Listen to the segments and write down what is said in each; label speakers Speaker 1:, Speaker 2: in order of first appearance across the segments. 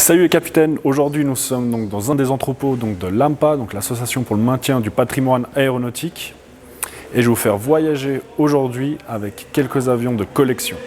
Speaker 1: Salut les capitaines, aujourd'hui nous sommes donc dans un des entrepôts de l'AMPA, donc l'association pour le maintien du patrimoine aéronautique. Et je vais vous faire voyager aujourd'hui avec quelques avions de collection.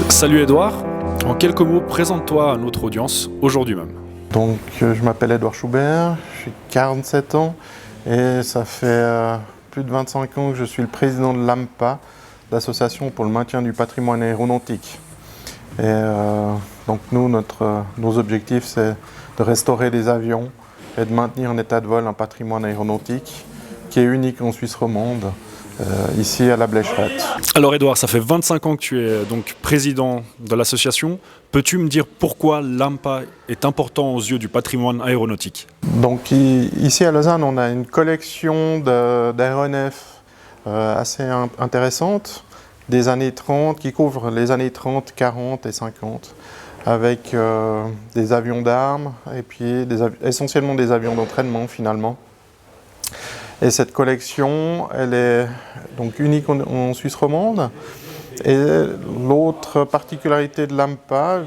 Speaker 1: Salut Edouard, en quelques mots, présente-toi à notre audience aujourd'hui même.
Speaker 2: Donc, je m'appelle Edouard Schubert, j'ai 47 ans et ça fait plus de 25 ans que je suis le président de l'AMPA, l'Association pour le maintien du patrimoine aéronautique. Et donc nos objectifs, c'est de restaurer des avions et de maintenir en état de vol un patrimoine aéronautique qui est unique en Suisse romande, ici à la Blécherette.
Speaker 1: Alors Edouard, ça fait 25 ans que tu es donc président de l'association. Peux-tu me dire pourquoi l'AMPA est important aux yeux du patrimoine aéronautique?
Speaker 2: Donc ici à Lausanne, on a une collection d'aéronefs assez intéressante des années 30, qui couvre les années 30, 40 et 50, avec des avions d'armes et puis essentiellement des avions d'entraînement finalement. Et cette collection, elle est donc unique en Suisse romande. Et l'autre particularité de l'AMPA,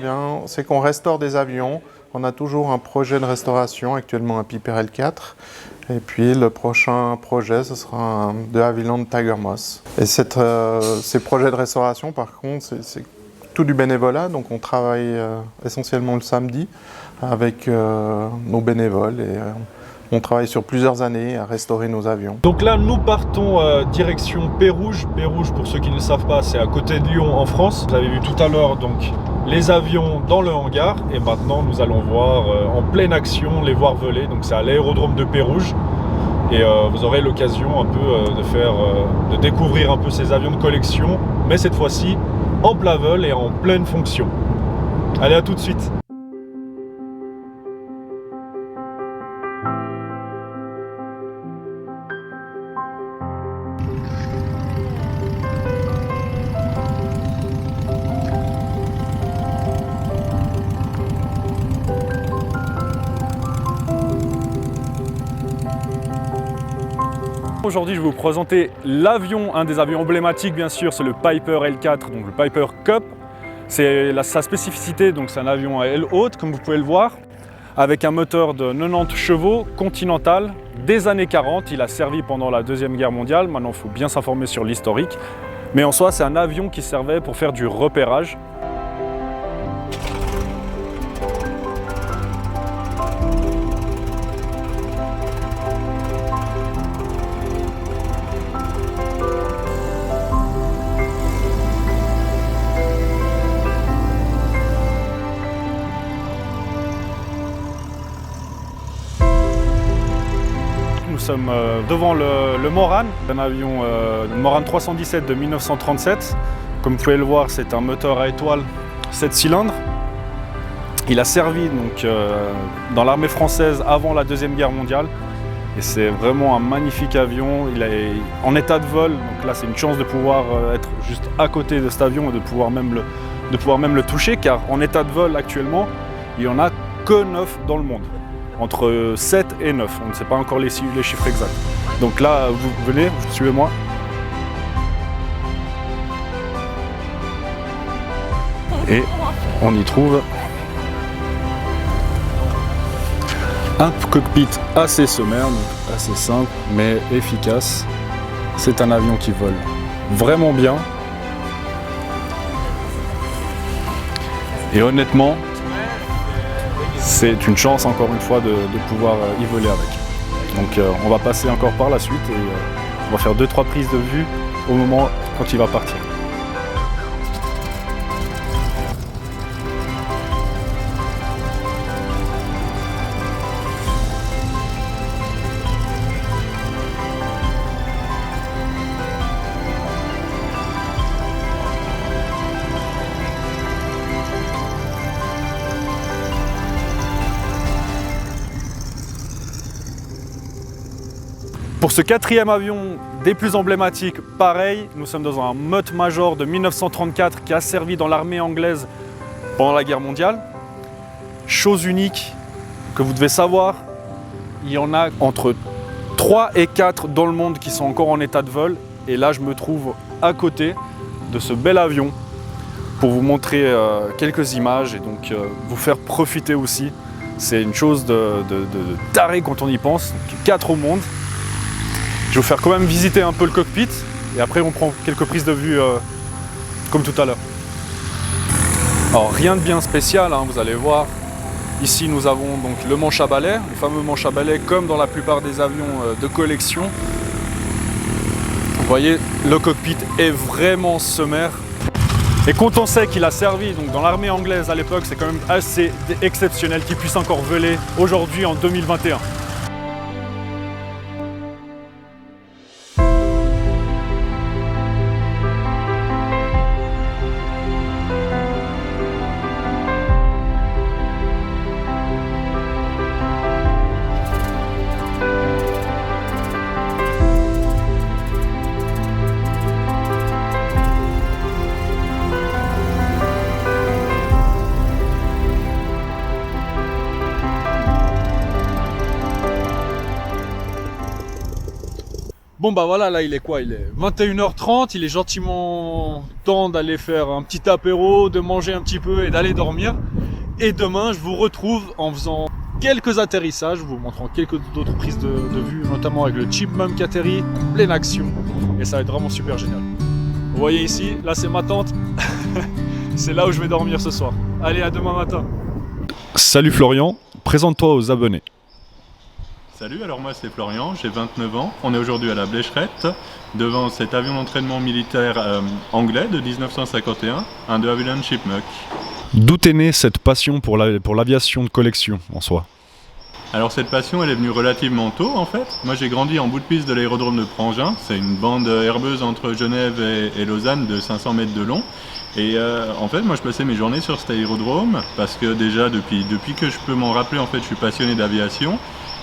Speaker 2: c'est qu'on restaure des avions. On a toujours un projet de restauration, actuellement un Piper L4. Et puis le prochain projet, ce sera un de Havilland Tiger Moss. Et ces projets de restauration, par contre, c'est tout du bénévolat. Donc on travaille essentiellement le samedi avec nos bénévoles. Et on travaille sur plusieurs années à restaurer nos avions.
Speaker 1: Donc là, nous partons direction Pérouges. Pérouges, pour ceux qui ne le savent pas, c'est à côté de Lyon en France. Vous avez vu tout à l'heure donc les avions dans le hangar. Et maintenant, nous allons voir en pleine action, les voir voler. Donc c'est à l'aérodrome de Pérouges. Et vous aurez l'occasion un peu de découvrir un peu ces avions de collection. Mais cette fois-ci, en plein vol et en pleine fonction. Allez, à tout de suite. Aujourd'hui, je vais vous présenter l'avion, un des avions emblématiques bien sûr, c'est le Piper L4, donc le Piper Cup. C'est sa spécificité, donc c'est un avion à aile haute, comme vous pouvez le voir, avec un moteur de 90 chevaux, Continental, des années 40. Il a servi pendant la Deuxième Guerre mondiale, maintenant il faut bien s'informer sur l'historique. Mais en soi, c'est un avion qui servait pour faire du repérage. Nous sommes devant le Morane, un avion Morane 317 de 1937. Comme vous pouvez le voir, c'est un moteur à étoile 7 cylindres. Il a servi donc, dans l'armée française avant la Deuxième Guerre mondiale. Et c'est vraiment un magnifique avion. Il est en état de vol, donc là c'est une chance de pouvoir être juste à côté de cet avion et de pouvoir même le toucher, car en état de vol actuellement, il n'y en a que 9 dans le monde. Entre 7 et 9, on ne sait pas encore les chiffres exacts. Donc là, vous venez, suivez-moi. Et on y trouve un cockpit assez sommaire, donc assez simple mais efficace. C'est un avion qui vole vraiment bien. Et honnêtement, c'est une chance encore une fois de pouvoir y voler avec. Donc on va passer encore par la suite et on va faire 2-3 prises de vue au moment quand il va partir. Pour ce 4e avion des plus emblématiques, pareil, nous sommes dans un Motte Major de 1934 qui a servi dans l'armée anglaise pendant la guerre mondiale. Chose unique que vous devez savoir, il y en a entre 3 et 4 dans le monde qui sont encore en état de vol. Et là, je me trouve à côté de ce bel avion pour vous montrer quelques images et donc vous faire profiter aussi. C'est une chose de taré quand on y pense, donc 4 au monde. Je vais vous faire quand même visiter un peu le cockpit et après on prend quelques prises de vue comme tout à l'heure. Alors rien de bien spécial, hein, vous allez voir. Ici nous avons donc le manche à balai, le fameux manche à balai comme dans la plupart des avions de collection. Vous voyez, le cockpit est vraiment sommaire. Et quand on sait qu'il a servi donc, dans l'armée anglaise à l'époque, c'est quand même assez exceptionnel qu'il puisse encore voler aujourd'hui en 2021. Bon bah voilà, là il est quoi? Il est 21h30, il est gentiment temps d'aller faire un petit apéro, de manger un petit peu et d'aller dormir. Et demain je vous retrouve en faisant quelques atterrissages, vous montrant quelques d'autres prises de vue, notamment avec le Chipmunk qui atterrit en pleine action. Et ça va être vraiment super génial. Vous voyez ici, là c'est ma tente, c'est là où je vais dormir ce soir. Allez, à demain matin. Salut Florian, présente-toi aux abonnés.
Speaker 3: Salut, alors moi c'est Florian, j'ai 29 ans. On est aujourd'hui à la Blécherette, devant cet avion d'entraînement militaire anglais de 1951, un de Havilland Chipmunk.
Speaker 1: D'où est née cette passion pour l'aviation de collection en soi?
Speaker 3: Alors cette passion elle est venue relativement tôt en fait. Moi j'ai grandi en bout de piste de l'aérodrome de Prangin, c'est une bande herbeuse entre Genève et Lausanne de 500 mètres de long. Et en fait moi je passais mes journées sur cet aérodrome parce que déjà depuis que je peux m'en rappeler en fait je suis passionné d'aviation.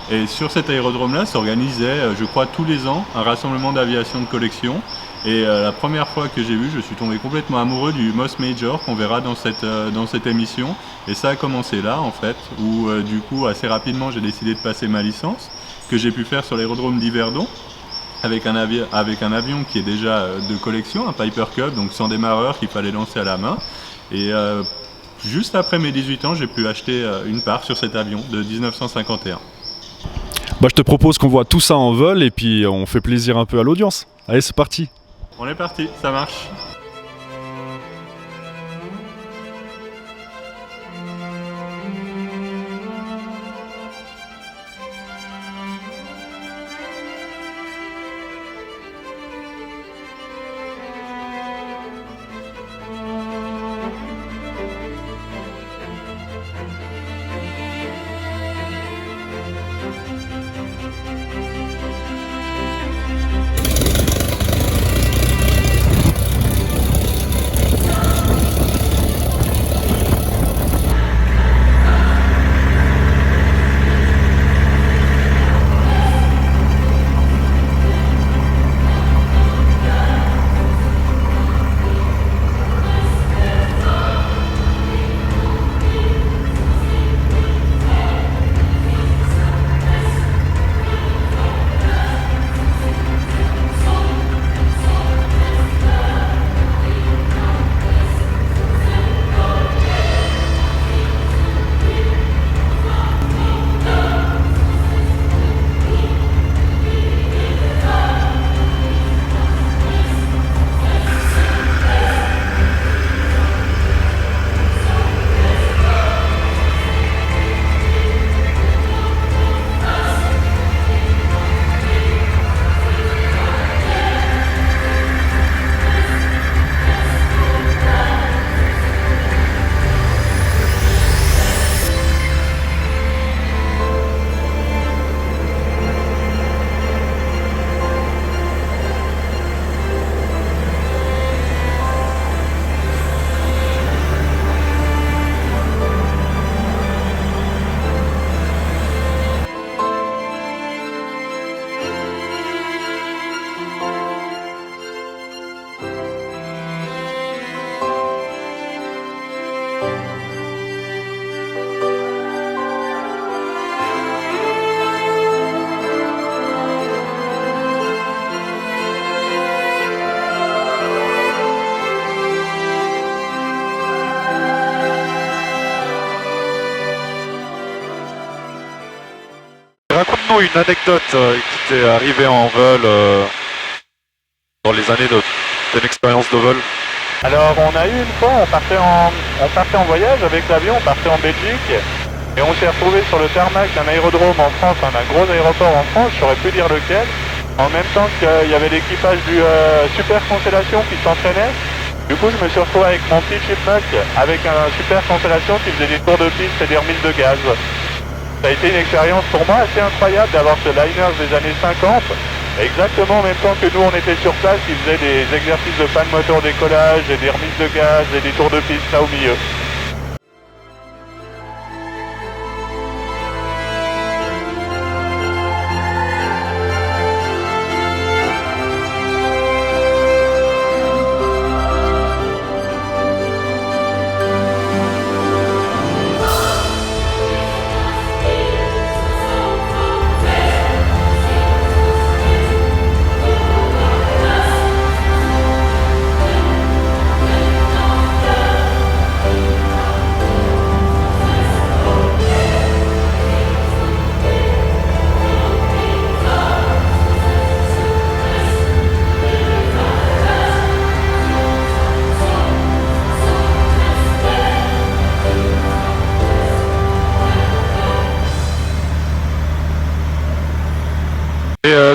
Speaker 3: Et sur cet aérodrome-là s'organisait, je crois, tous les ans, un rassemblement d'aviation de collection. Et la première fois que j'ai vu, je suis tombé complètement amoureux du Moss Major qu'on verra dans cette émission. Et ça a commencé là, en fait, où du coup, assez rapidement, j'ai décidé de passer ma licence, que j'ai pu faire sur l'aérodrome d'Yverdon, avec un avion qui est déjà de collection, un Piper Cub, donc sans démarreur qu'il fallait lancer à la main. Et juste après mes 18 ans, j'ai pu acheter une part sur cet avion de 1951.
Speaker 1: Bah, je te propose qu'on voit tout ça en vol et puis on fait plaisir un peu à l'audience. Allez, c'est parti.
Speaker 3: On est parti, ça marche.
Speaker 4: raconte-nous une anecdote qui t'est arrivée en vol dans les années d'une expérience de vol.
Speaker 3: Alors on a eu une fois, on partait en voyage avec l'avion, on partait en Belgique et on s'est retrouvé sur le tarmac d'un aérodrome en France, d'un gros aéroport en France, j'aurais pu dire lequel, en même temps qu'il y avait l'équipage du Super Constellation qui s'entraînait. Du coup je me suis retrouvé avec mon petit Chipmunk avec un Super Constellation qui faisait des tours de piste et des remises de gaz. Ça a été une expérience pour moi assez incroyable d'avoir ce liner des années 50. Exactement en même temps que nous on était sur place, ils faisaient des exercices de panne moteur décollage et des remises de gaz et des tours de piste là au milieu.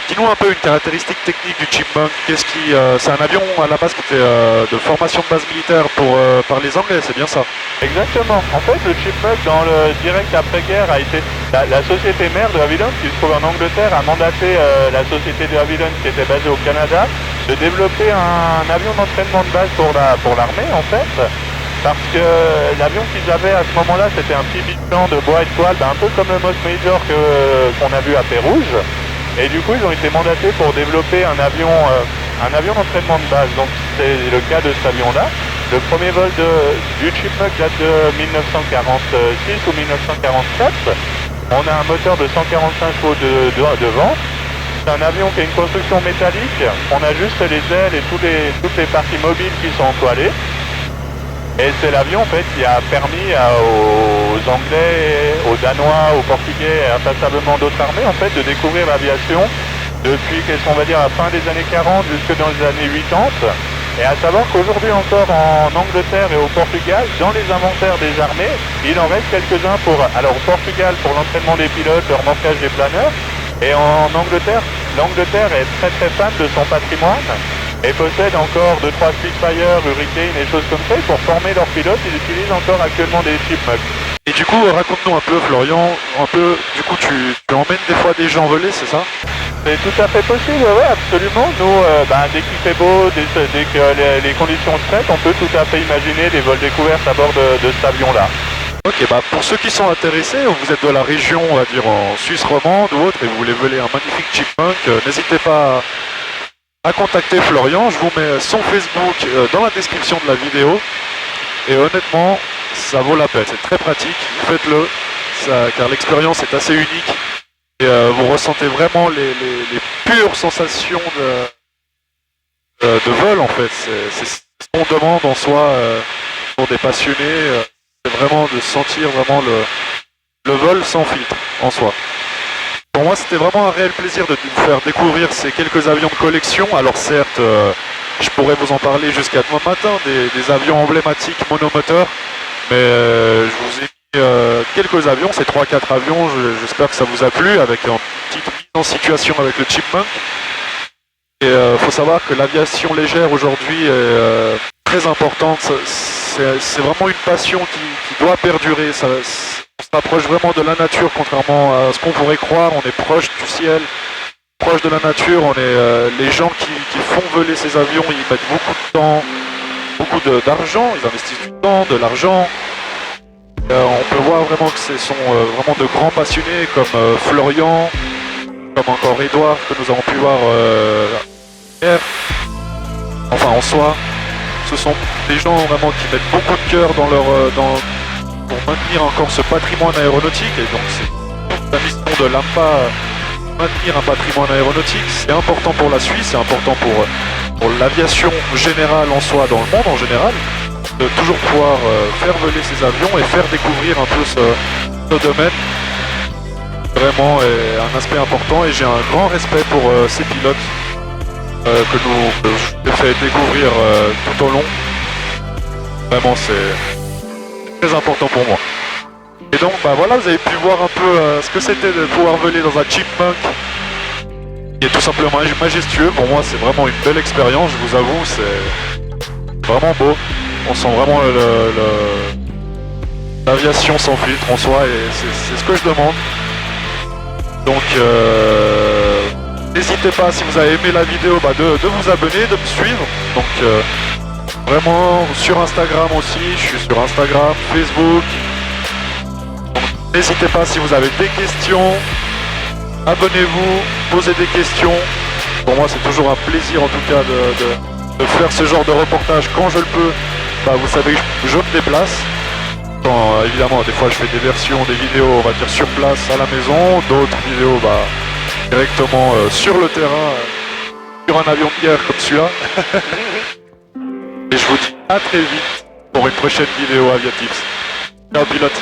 Speaker 4: Dis-nous un peu une caractéristique technique du Chipmunk. C'est un avion à la base qui était de formation de base militaire par les Anglais, c'est bien ça?
Speaker 3: Exactement. En fait, le Chipmunk, dans le direct après-guerre, a été la société mère de Havilland, qui se trouve en Angleterre, a mandaté la société de Havilland, qui était basée au Canada, de développer un avion d'entraînement de base pour l'armée, en fait. Parce que l'avion qu'ils avaient à ce moment-là, c'était un petit biplan de bois et de toile, un peu comme le Moss Major qu'on a vu à Pérouge. Et du coup, ils ont été mandatés pour développer un avion d'entraînement de base. Donc c'est le cas de cet avion-là. Le premier vol du Chipmunk date de 1946 ou 1947. On a un moteur de 145 chevaux de vent. C'est un avion qui a une construction métallique. On a juste les ailes et toutes les parties mobiles qui sont entoilées. Et c'est l'avion en fait qui a permis aux Anglais, aux Danois, aux Portugais et passablement d'autres armées en fait de découvrir l'aviation depuis, qu'est-ce qu'on va dire, la fin des années 40 jusque dans les années 80. Et à savoir qu'aujourd'hui encore en Angleterre et au Portugal, dans les inventaires des armées, il en reste quelques-uns alors au Portugal pour l'entraînement des pilotes, le remorquage des planeurs, et en Angleterre, l'Angleterre est très très fan de son patrimoine et possède encore 2-3 Spitfire, Hurricane et choses comme ça. Et pour former leurs pilotes, ils utilisent encore actuellement des Chipmunks.
Speaker 4: Et du coup, raconte-nous un peu, Florian, du coup, tu emmènes des fois des gens voler, c'est ça?
Speaker 3: C'est tout à fait possible, ouais, absolument. Nous, dès qu'il fait beau, dès que les conditions se prêtent, on peut tout à fait imaginer des vols découvertes à bord de cet avion-là.
Speaker 4: Ok, pour ceux qui sont intéressés, vous êtes de la région, on va dire en Suisse romande ou autre, et vous voulez voler un magnifique Chipmunk, n'hésitez pas à contacter Florian. Je vous mets son Facebook dans la description de la vidéo. Et honnêtement, ça vaut la peine, c'est très pratique, faites-le, car l'expérience est assez unique. Et vous ressentez vraiment les pures sensations de vol en fait. C'est ce qu'on demande en soi pour des passionnés. C'est vraiment de sentir vraiment le vol sans filtre en soi. Pour moi, c'était vraiment un réel plaisir de vous faire découvrir ces quelques avions de collection. Alors certes, je pourrais vous en parler jusqu'à demain matin, des avions emblématiques monomoteurs, mais je vous ai mis quelques avions, ces 3-4 avions, j'espère que ça vous a plu, avec une petite mise en situation avec le Chipmunk. Et faut savoir que l'aviation légère aujourd'hui est très importante, c'est vraiment une passion qui doit perdurer. On se rapproche vraiment de la nature, contrairement à ce qu'on pourrait croire. On est proche du ciel, proche de la nature. Les gens qui font voler ces avions, ils mettent beaucoup de temps, beaucoup d'argent, ils investissent du temps, de l'argent. On peut voir vraiment que ce sont vraiment de grands passionnés comme Florian, comme encore Edouard que nous avons pu voir hier. Enfin en soi, ce sont des gens vraiment qui mettent beaucoup de cœur dans pour maintenir encore ce patrimoine aéronautique. Et donc c'est la mission de l'AMPA, maintenir un patrimoine aéronautique. C'est important pour la Suisse, c'est important pour l'aviation générale en soi, dans le monde en général, de toujours pouvoir faire voler ces avions et faire découvrir un peu ce domaine. vraiment est un aspect important et j'ai un grand respect pour ces pilotes que je t'ai fait découvrir tout au long. Vraiment, c'est très important pour moi. Et donc, bah voilà, vous avez pu voir un peu ce que c'était de pouvoir voler dans un Chipmunk qui est tout simplement majestueux. Pour moi, c'est vraiment une belle expérience, je vous avoue, c'est vraiment beau. On sent vraiment l'aviation sans filtre en soi et c'est ce que je demande. Donc, n'hésitez pas, si vous avez aimé la vidéo, bah, de vous abonner, de me suivre. Donc, vraiment sur Instagram aussi, je suis sur Instagram, Facebook. N'hésitez pas si vous avez des questions, abonnez-vous, posez des questions. Pour moi c'est toujours un plaisir en tout cas de faire ce genre de reportage quand je le peux. Bah, vous savez que je me déplace. Quand, évidemment des fois je fais des versions des vidéos on va dire sur place à la maison, d'autres vidéos bah, directement sur le terrain, sur un avion de guerre comme celui-là. Et je vous dis à très vite pour une prochaine vidéo Aviatips. Ciao pilote.